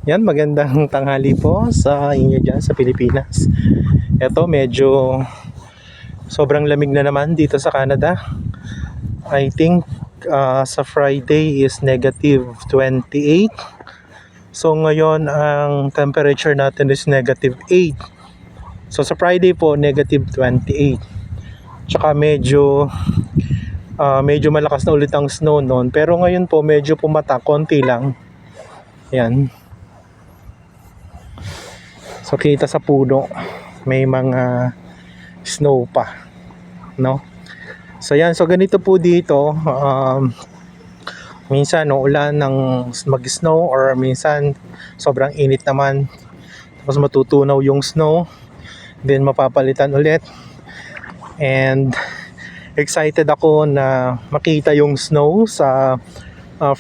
Yan, magandang tanghali po sa inyo dyan sa Pilipinas. Ito, medyo sobrang lamig na naman dito sa Canada. I think sa Friday is -28. So ngayon ang temperature natin is -8. So sa Friday po, -28. Tsaka medyo malakas na ulit ang snow noon. Pero ngayon po medyo pumata, konti lang. Yan. So kita sa puno, may mga snow pa, no? So yan, so ganito po dito, minsan ulan ng mag-snow or minsan sobrang init naman. Tapos matutunaw yung snow, then mapapalitan ulit. And excited ako na makita yung snow sa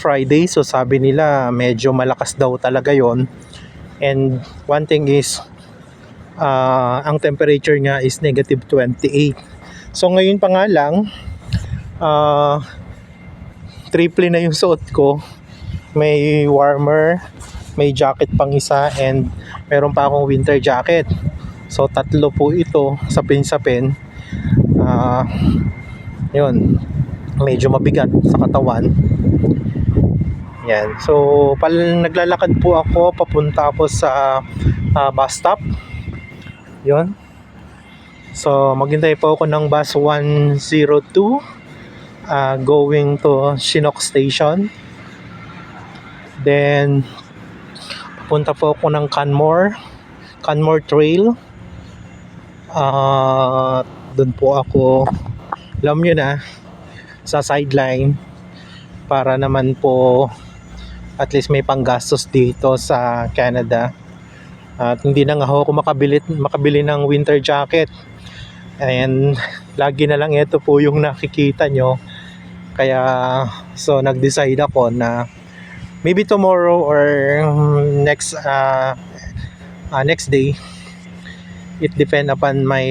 Friday. So sabi nila medyo malakas daw talaga yon. And one thing is, ang temperature nga is -28. So ngayon pa nga lang, triple na yung suot ko. May warmer, may jacket pang isa, and meron pa akong winter jacket. So tatlo po ito, sapin-sapin. Yun, medyo mabigat sa katawan. Yan. So, naglalakad po ako, papunta po sa bus stop. Yun. So, maghintay po ako ng bus 102 going to Chinook Station. Then, papunta po ako ng Canmore Trail. Doon po ako, alam nyo na, sa sideline para naman po at least may panggastos dito sa Canada. At hindi na nga ako makabili ng winter jacket. And lagi na lang ito po yung nakikita nyo. Kaya so nag-decide ako na maybe tomorrow or next day, it depend upon my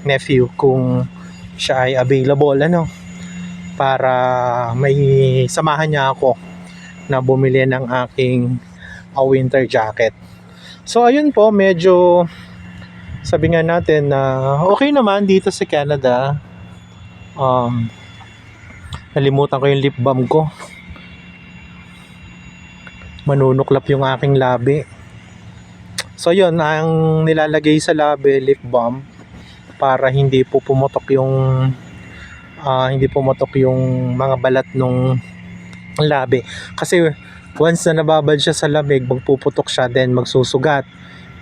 nephew kung siya ay available para may samahan niya ako na bumili ng aking winter jacket. So ayun po, medyo sabi nga natin na okay naman dito sa Canada. Nalimutan ko yung lip balm ko. Manunuklap yung aking labi. So yun, ang nilalagay sa labi, lip balm, para hindi po pumutok yung mga balat nung labi. Kasi once na nababad siya sa lamig, magpuputok siya, then magsusugat.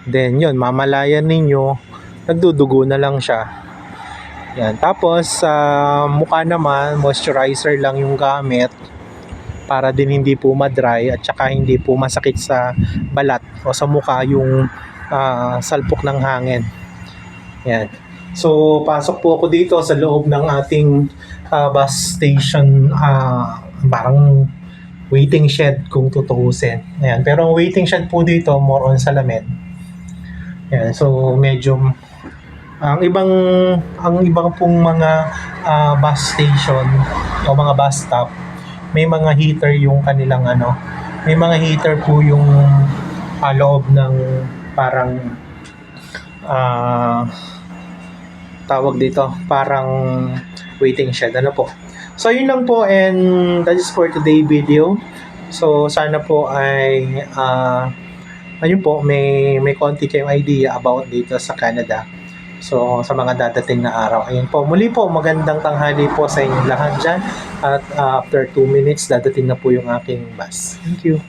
Then yun, mamalayan ninyo, nagdudugo na lang siya. Yan. Tapos sa mukha naman, moisturizer lang yung gamit para din hindi po ma-dry at saka hindi po masakit sa balat o sa mukha yung salpok ng hangin. Yan. So pasok po ako dito sa loob ng ating bus station, parang waiting shed kung tutuusin. Ayan. Pero ang waiting shed po dito, more on salamin. Ayan. So medyo ang ibang pong mga bus station o mga bus stop, may mga heater yung kanilang may mga heater po yung loob ng parang tawag dito, parang waiting shed po. So yun lang po, and that is for today video. So sana po ay ayun po, may konti kayong idea about dito sa Canada. So sa mga dadating na araw. Ayun po, muli po, magandang tanghali po sa inyong lahat dyan. At after 2 minutes, dadating na po yung aking bus. Thank you.